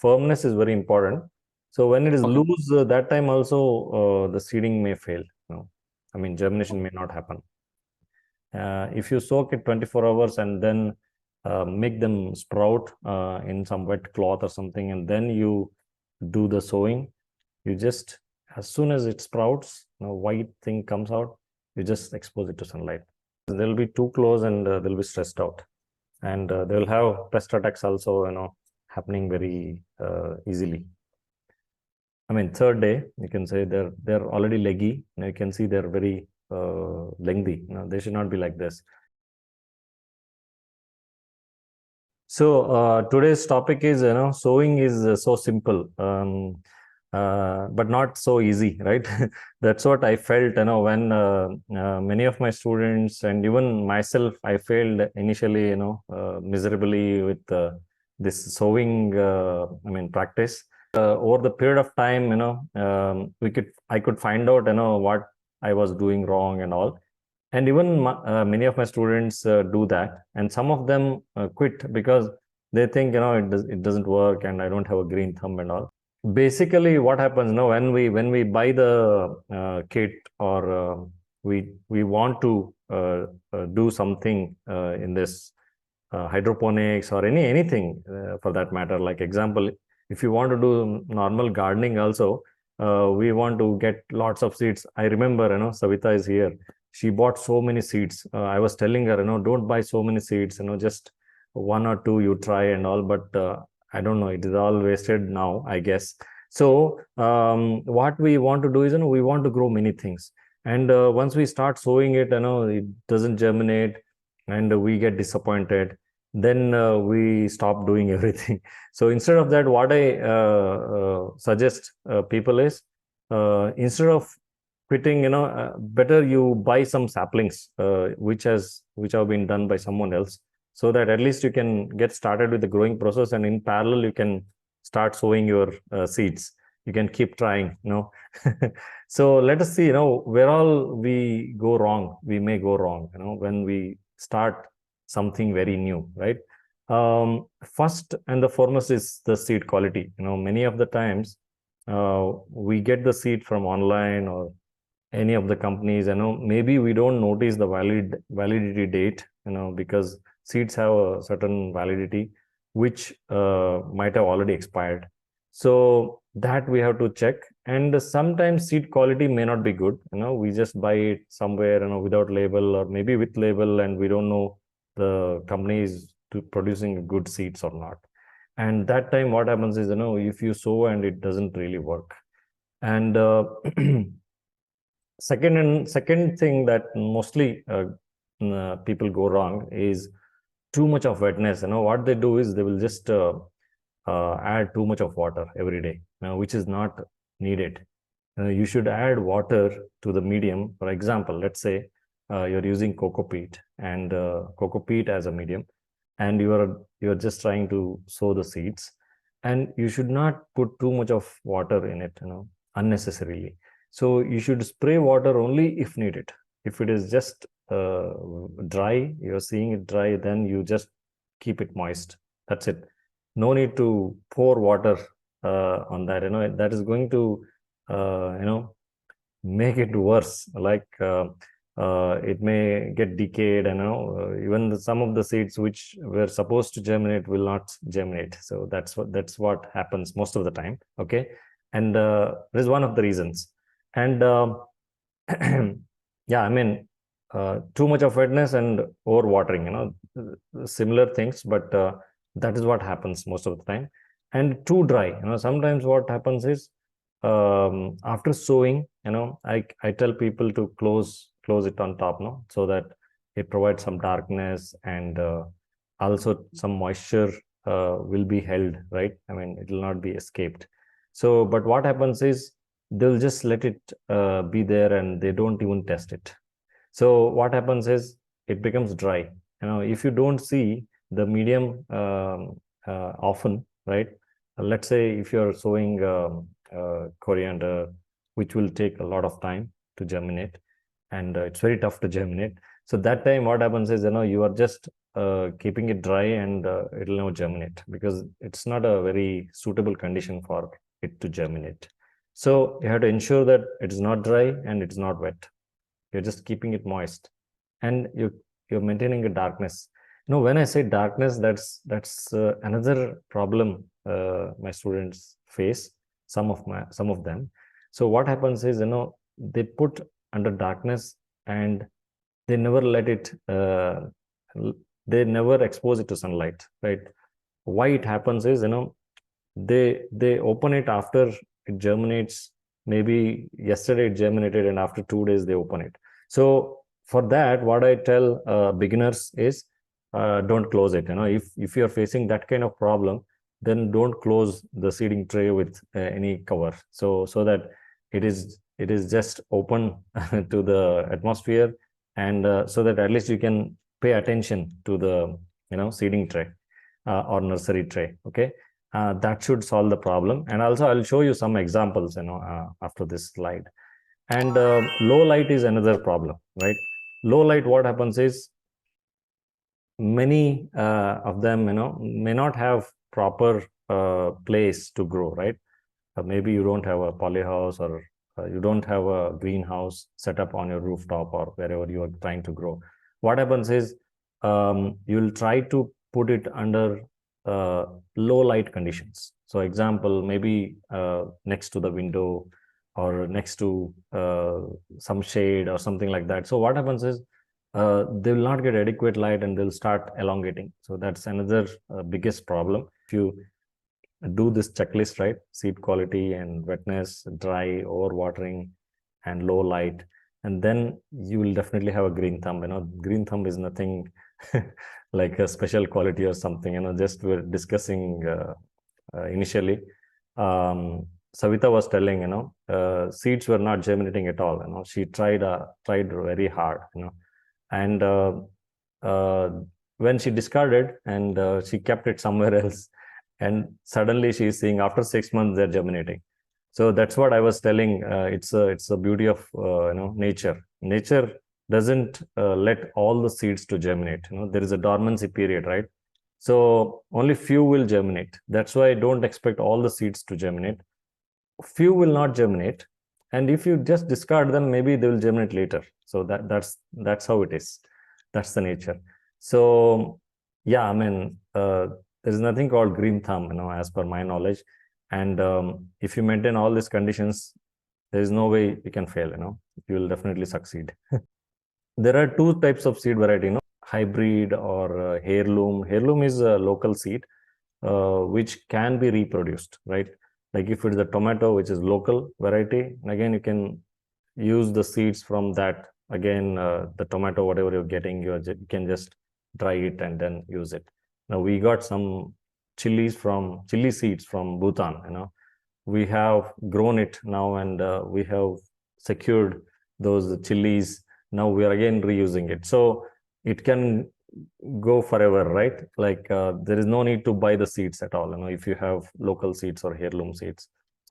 firmness is very important. So when it is loose, that time also the seeding may fail. I mean, germination may not happen. If you soak it 24 hours and then make them sprout in some wet cloth or something, and then you do the sowing, you just, as soon as it sprouts, white thing comes out, you just expose it to sunlight. They'll be too close and they'll be stressed out, and they'll have pest attacks also, happening very easily. I mean, third day, you can say they're already leggy. You can see they're very lengthy. They should not be like this. So today's topic is, sowing is so simple, but not so easy, right? That's what I felt, when many of my students and even myself, I failed initially, miserably with this sowing, practice. Over the period of time, I could find out, what I was doing wrong and all. And even many of my students do that, and some of them quit because they think, it doesn't work and I don't have a green thumb and all. Basically, what happens now when we buy the kit, or we want to do something in this hydroponics or anything for that matter. Like example, if you want to do normal gardening also, we want to get lots of seeds. I remember, Savita is here. She bought so many seeds. I was telling her, don't buy so many seeds, just one or two you try and all, but I don't know, it is all wasted now, I guess. So what we want to do is, we want to grow many things. And once we start sowing it, it doesn't germinate and we get disappointed. Then we stop doing everything. So instead of that, what I suggest people is, instead of quitting, better you buy some saplings which have been done by someone else, so that at least you can get started with the growing process, and in parallel you can start sowing your seeds. You can keep trying. So let us see, where all we go wrong. We may go wrong, when we start something very new, right? First and the foremost is the seed quality. Many of the times we get the seed from online or any of the companies, maybe we don't notice the validity date, because seeds have a certain validity which might have already expired. So that we have to check. And sometimes seed quality may not be good. We just buy it somewhere, without label, or maybe with label, and we don't know the company is producing good seeds or not. And that time what happens is, if you sow and it doesn't really work. And second thing that mostly people go wrong is too much of wetness. What they do is they will just add too much of water every day, which is not needed. You should add water to the medium. For example, let's say you're using cocoa peat and cocoa peat as a medium, and you're just trying to sow the seeds, and you should not put too much of water in it, unnecessarily. So you should spray water only if needed. If it is just dry, you're seeing it dry, then you just keep it moist. That's it. No need to pour water on that. That is going to make it worse. Like it may get decayed, and even some of the seeds which were supposed to germinate will not germinate. So that's what happens most of the time. Okay, and this is one of the reasons. And yeah, too much of wetness and over watering, similar things, but that is what happens most of the time. And too dry, sometimes what happens is, after sowing, I tell people to close it on top, so that it provides some darkness, and also some moisture will be held, right? It will not be escaped. So, but what happens is, they'll just let it be there, and they don't even test it. So what happens is, it becomes dry. If you don't see the medium often, right? Let's say if you're sowing coriander, which will take a lot of time to germinate, and it's very tough to germinate. So that time what happens is, you are just keeping it dry and it'll never germinate because it's not a very suitable condition for it to germinate. So you have to ensure that it's not dry and it's not wet. You're just keeping it moist, and you're maintaining a darkness. When I say darkness, that's another problem my students face. Some of them. So what happens is, they put under darkness and they never let it. They never expose it to sunlight, right? Why it happens is, they open it after it germinates. Maybe yesterday it germinated, and after 2 days they open it. So for that, what I tell beginners is, don't close it. If you're facing that kind of problem, then don't close the seeding tray with any cover, so that it is just open to the atmosphere, and so that at least you can pay attention to the seeding tray or nursery tray. Okay, that should solve the problem. And also I'll show you some examples after this slide. And low light is another problem, right? Low light, what happens is, many of them may not have proper place to grow, right? Maybe you don't have a polyhouse, or you don't have a greenhouse set up on your rooftop or wherever you are trying to grow. What happens is, you'll try to put it under low light conditions. So example, maybe next to the window, or next to some shade or something like that. So what happens is, they will not get adequate light and they'll start elongating. So that's another biggest problem. If you do this checklist, right? Seed quality and wetness, dry, overwatering, and low light, and then you will definitely have a green thumb. Green thumb is nothing like a special quality or something. Just we're discussing initially. Savita was telling, seeds were not germinating at all. She tried very hard, and when she discarded, and she kept it somewhere else, and suddenly she's seeing after 6 months they're germinating. So that's what I was telling. It's a beauty of nature. Nature doesn't let all the seeds to germinate. There is a dormancy period, right? So only few will germinate. That's why don't expect all the seeds to germinate. Few will not germinate, and if you just discard them, maybe they will germinate later. So that's how it is. That's the nature. So yeah, there's nothing called green thumb, as per my knowledge. And if you maintain all these conditions, there is no way you can fail. You will definitely succeed. There are two types of seed variety, hybrid or heirloom. Heirloom is a local seed which can be reproduced, right? Like if it's a tomato, which is local variety, and again, you can use the seeds from that. Again, the tomato, whatever you're getting, you can just dry it and then use it. Now we got some chili seeds from Bhutan. We have grown it now, and we have secured those chilies. Now we are again reusing it, so it can go forever, right? Like there is no need to buy the seeds at all, if you have local seeds or heirloom seeds.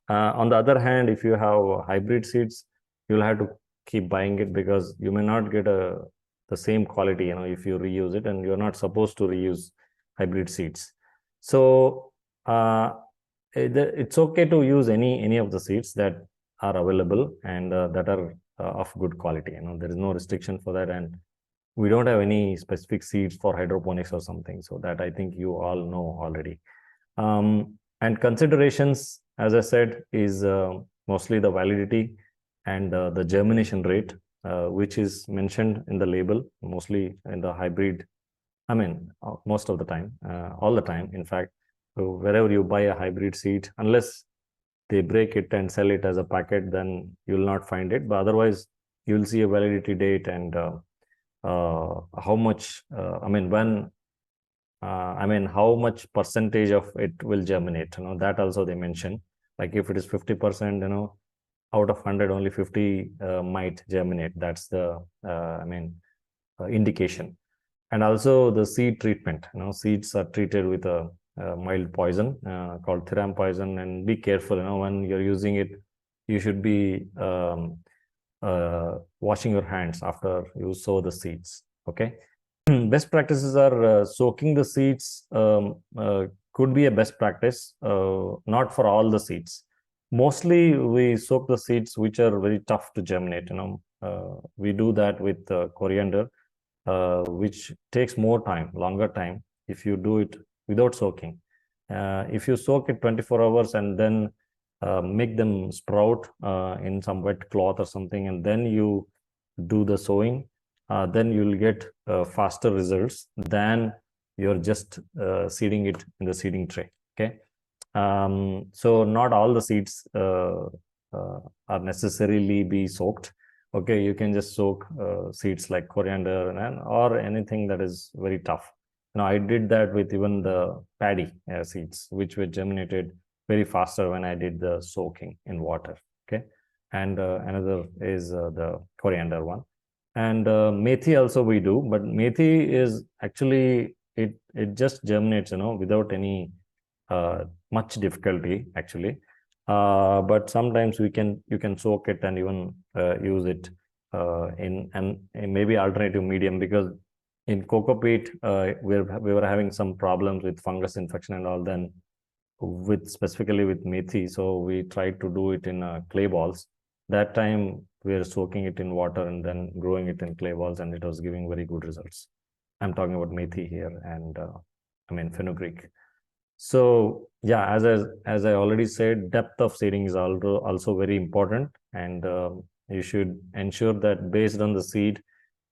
On the other hand, if you have hybrid seeds, you'll have to keep buying it, because you may not get the same quality, if you reuse it, and you're not supposed to reuse hybrid seeds. So it's okay to use any of the seeds that are available and that are of good quality. There is no restriction for that, and we don't have any specific seeds for hydroponics or something. So that I think you all know already. And considerations, as I said, is mostly the validity and the germination rate, which is mentioned in the label, mostly in the hybrid. Most of the time, all the time, in fact. So wherever you buy a hybrid seed, unless they break it and sell it as a packet, then you'll not find it. But otherwise, you'll see a validity date and how much, how much percentage of it will germinate. That also they mention. Like if it is 50%, out of 100, only 50 might germinate. That's the indication. And also the seed treatment. Seeds are treated with a mild poison called thiram poison, and be careful. When you're using it, you should be washing your hands after you sow the seeds. Okay. best practices are soaking the seeds could be a best practice, not for all the seeds. Mostly we soak the seeds which are very tough to germinate. We do that with coriander, which takes more time, longer time if you do it without soaking. If you soak it 24 hours and then make them sprout in some wet cloth or something, and then you do the sowing, then you'll get faster results than you're just seeding it in the seeding tray. Okay. So not all the seeds are necessarily be soaked. Okay, you can just soak seeds like coriander or anything that is very tough. Now I did that with even the paddy seeds, which were germinated very faster when I did the soaking in water. Okay, and another is the coriander one, and methi also we do, but methi is actually it just germinates, without any much difficulty actually. But sometimes you can soak it and even use it in maybe alternative medium, because in coco peat we were having some problems with fungus infection and all, then with specifically with methi, so we tried to do it in clay balls. That time we were soaking it in water and then growing it in clay balls, and it was giving very good results. I'm talking about methi here, and I mean fenugreek. So yeah, as I already said, depth of seeding is also very important, and you should ensure that based on the seed,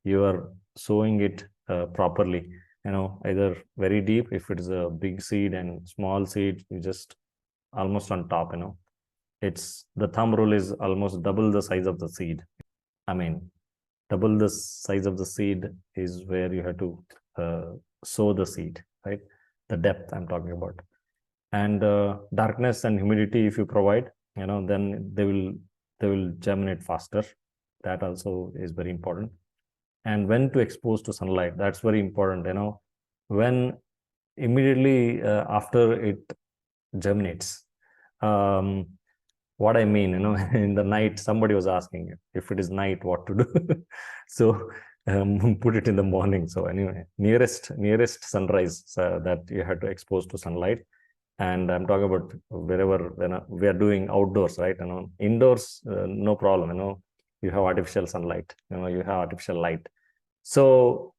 you are sowing it properly. Either very deep if it is a big seed, and small seed you just almost on top. It's the thumb rule is almost double the size of the seed. I mean, double the size of the seed is where you have to sow the seed, right? The depth I'm talking about. And darkness and humidity, if you provide, then they will germinate faster. That also is very important. And when to expose to sunlight, that's very important. When immediately after it germinates. What I mean, in the night, somebody was asking if it is night, what to do. So put it in the morning. So anyway, nearest sunrise that you have to expose to sunlight. And I'm talking about wherever we are doing outdoors, right? Indoors, no problem. You have artificial sunlight. You have artificial light. So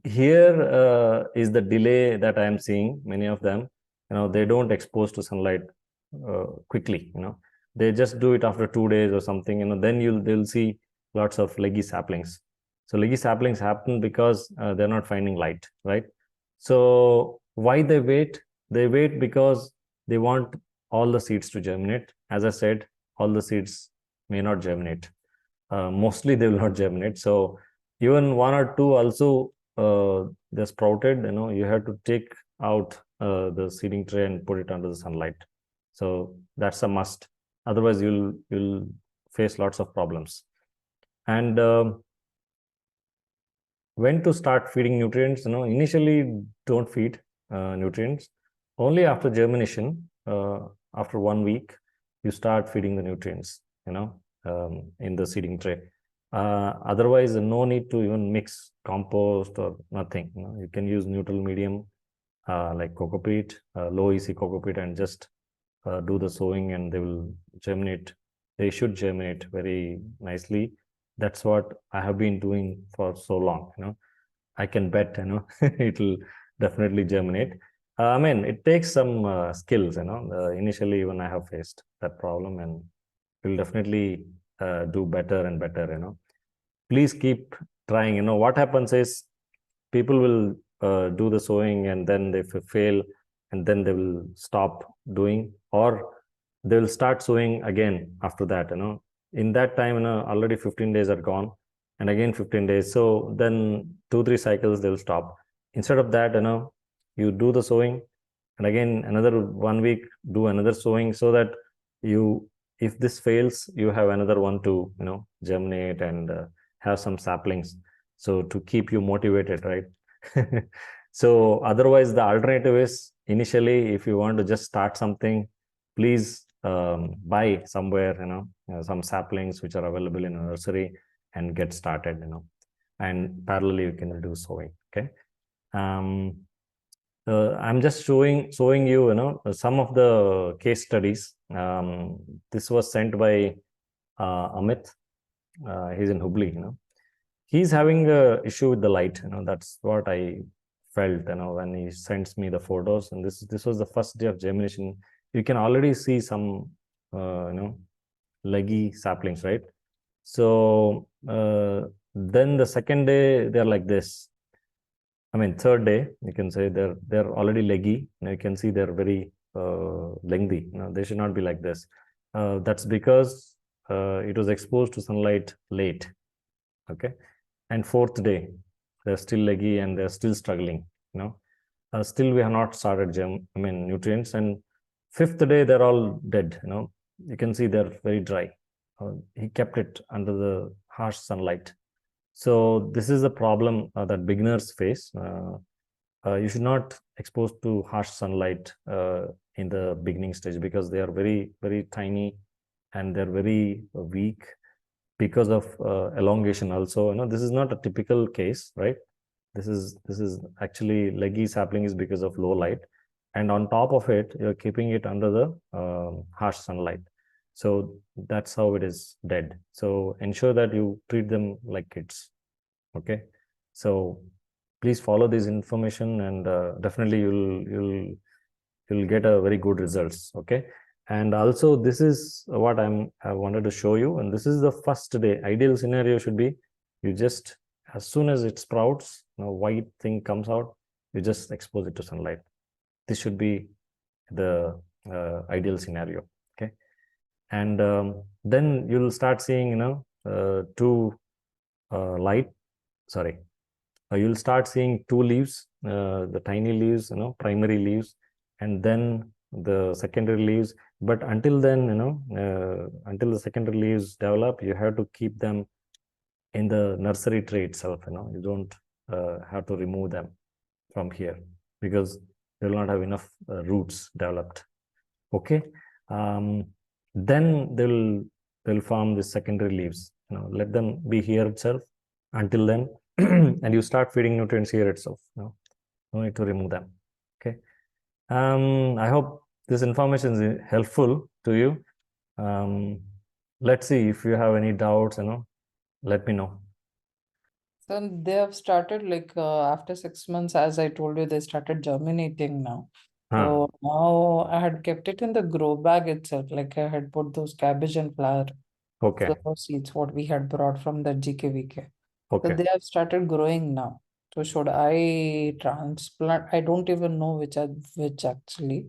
here is the delay that I am seeing. Many of them, they don't expose to sunlight quickly. They just do it after 2 days or something. Then they'll see lots of leggy saplings. So leggy saplings happen because they're not finding light, right? So why they wait? They wait because they want all the seeds to germinate. As I said, all the seeds may not germinate. Mostly they will not germinate. So even one or two also they're sprouted. You have to take out the seeding tray and put it under the sunlight. So that's a must. Otherwise, you'll face lots of problems. And when to start feeding nutrients? Initially don't feed nutrients. Only after germination, after 1 week, you start feeding the nutrients. In the seeding tray. Otherwise, no need to even mix compost or nothing. You can use neutral medium like coco peat, low EC coco peat, and just do the sowing, and they will germinate. They should germinate very nicely. That's what I have been doing for so long. I can bet it will definitely germinate. I mean, it takes some skills. Initially, even I have faced that problem, and will definitely do better and better. Please keep trying. What happens is people will do the sowing and then they fail, and then they will stop doing, or they will start sowing again after that. In that time, already 15 days are gone, and again 15 days. So then 2-3 cycles they will stop. Instead of that, you do the sowing, and again another 1 week do another sowing, so that if this fails, you have another one to germinate and have some saplings, so to keep you motivated, right? So otherwise, the alternative is, initially, if you want to just start something, please buy somewhere some saplings which are available in a nursery, and get started. And parallelly you can do sowing. Okay. Um, I'm just showing you, some of the case studies. This was sent by Amit. He's in Hubli. He's having a issue with the light. That's what I felt. When he sends me the photos, and this was the first day of germination. You can already see some, leggy saplings, right? So then the second day they're like this. I mean, third day, you can say they're already leggy. You can see they're very lengthy. They should not be like this. That's because it was exposed to sunlight late. Okay, and fourth day, they're still leggy and they're still struggling. Still we have not started nutrients. And fifth day, they're all dead. You can see they're very dry. He kept it under the harsh sunlight. So this is a problem that beginners face. You should not expose to harsh sunlight in the beginning stage, because they are very, very tiny and they're very weak because of elongation also. This is not a typical case, right? This is actually leggy sapling is because of low light, and on top of it, you're keeping it under the harsh sunlight. So that's how it is dead. So ensure that you treat them like kids. Okay. So please follow this information, and definitely you'll get a very good results. Okay. And also, this is what I wanted to show you, and this is the first day. Ideal scenario should be, you just, as soon as it sprouts, white thing comes out, you just expose it to sunlight. This should be the ideal scenario. Okay. And then you'll start seeing, two light sorry you'll start seeing two leaves, the tiny leaves, primary leaves, and then the secondary leaves. But until then, until the secondary leaves develop, you have to keep them in the nursery tray itself. You don't have to remove them from here, because they will not have enough roots developed. Okay. um, then they'll form the secondary leaves. Let them be here itself until then. And you start feeding nutrients here itself. No need to remove them. Okay. I hope this information is helpful to you. Let's see if you have any doubts. Let me know. So they have started like after 6 months, as I told you, they started germinating now. So now I had kept it in the grow bag itself, like I had put those cabbage and Okay. flower seeds, what we had brought from the GKVK. So Okay. they have started growing now. So should I transplant? I don't even know which actually.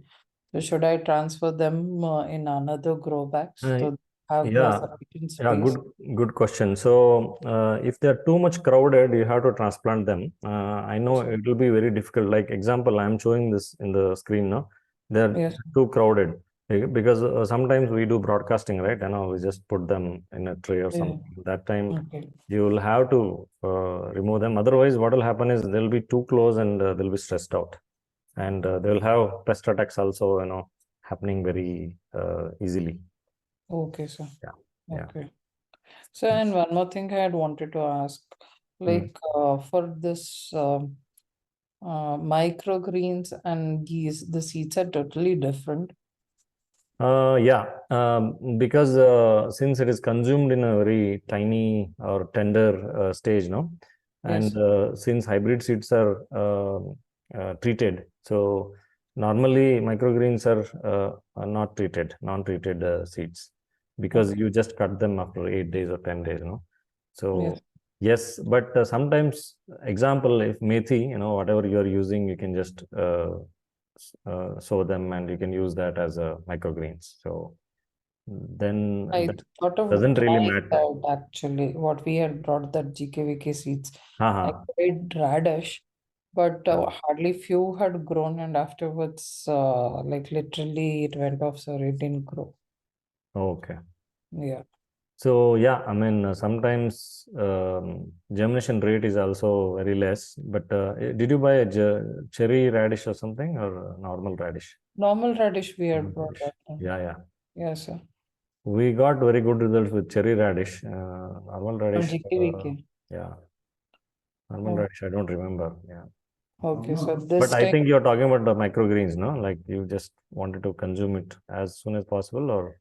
So should I transfer them in another grow bags Uh, to have yeah. sufficient Yeah, space? good question. So, if they're too much crowded, you have to transplant them. I know Yes, sir. it will be very difficult. Like example, I'm showing this in the screen now. They're Yes. too crowded, because sometimes we do broadcasting, right? We just put them in a tray or Yeah. something. That time Okay. you will have to remove them. Otherwise, what will happen is they'll be too close, and they'll be stressed out, and they'll have pest attacks also, happening very easily. Okay, sir. Yeah. Yeah. Okay. So, and one more thing I had wanted to ask, Mm. like for this microgreens and these, the seeds are totally different. Yeah, because since it is consumed in a very tiny or tender stage, no, Yes. and since hybrid seeds are treated, so normally microgreens are not treated, non-treated seeds, because Okay. you just cut them after 8 days or 10 days, Yes. So yes, but sometimes, example, if methi, whatever you are using, you can just sow them, and you can use that as a microgreens. So then I that thought of doesn't really trying matter. that actually. What we had brought that GKVK seeds. I Haha. tried radish, but Yeah. hardly few had grown, and afterwards, like literally, it went off, so it didn't grow. Okay. Yeah. So yeah, sometimes germination rate is also very less. But did you buy a cherry radish or something, or a normal radish? Normal radish we had Normal brought radish. that time. Yeah, yeah. Yes, sir. We got very good results with cherry radish. Normal From radish, GKVK. yeah. Almond radish, I don't remember. Yeah. Okay, so But this I time, think you're talking about the microgreens, no? Like you just wanted to consume it as soon as possible, or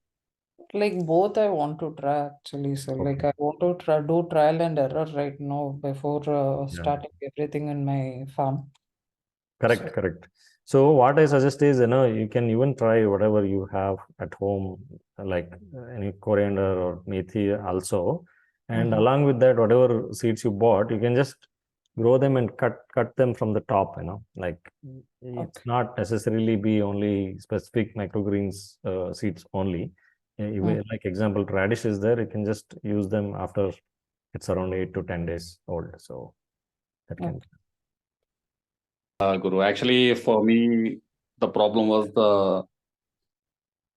like both I want to try actually. So like okay. I want to try do trial and error right now before Yeah. starting everything in my farm. Correct, So correct. So what I suggest is, you can even try whatever you have at home, like any coriander or methi also. And mhm. along with that, whatever seeds you bought, you can just grow them and cut them from the top, like it's Okay. not necessarily be only specific microgreens seeds only. Mm. Even like example, radish is there, you can just use them after it's around 8 to 10 days old. So that can. Okay. Guru. Actually, for me, the problem was the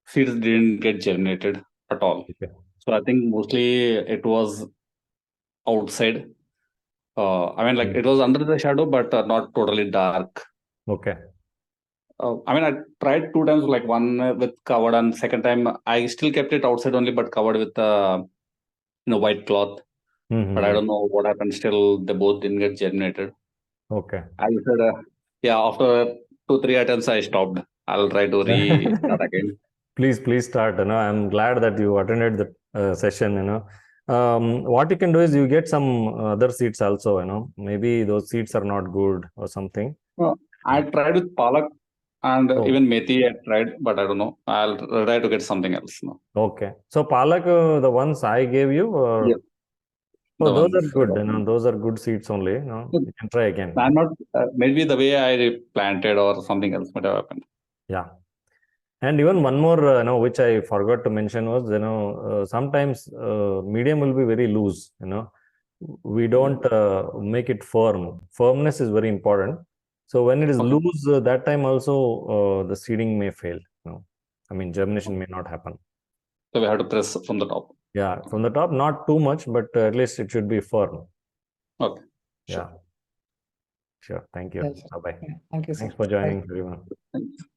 seeds didn't get germinated at all. Okay. So I think mostly it was outside. I mean, like Mm. it was under the shadow, but not totally dark. Okay. I mean, I tried 2 times, like one with covered, and second time I still kept it outside only, but covered with white cloth. But I Mm-hmm. don't know what happened. Still, they both didn't get germinated. Okay. I said, yeah, after 2 3 attempts, I stopped. I'll try to restart again. Please start. I'm glad that you attended the session. What you can do is you get some other seeds also. Maybe those seeds are not good or something. I tried with palak and Oh, even methi. I tried, but I don't know. I'll try to get something else now. okay. So palak, the ones I gave you, Yeah, oh, the those are ones. good. Those are good seeds only. You can try again. I'm not. Maybe the way I planted or something else might have happened. Yeah. And even one more, which I forgot to mention was, sometimes medium will be very loose. We Mhm. don't make it firm. Firmness is very important. So when it is Okay, loose, that time also the seeding may fail. I mean, germination may not happen. so we have to press from the top. Yeah, from the top, not too much, but at least it should be firm. Okay, sure. Yeah, sure. Thank you. Yes, sir. Bye bye. Yeah. Thank you, sir. Thanks for Bye. joining, everyone. Thank you.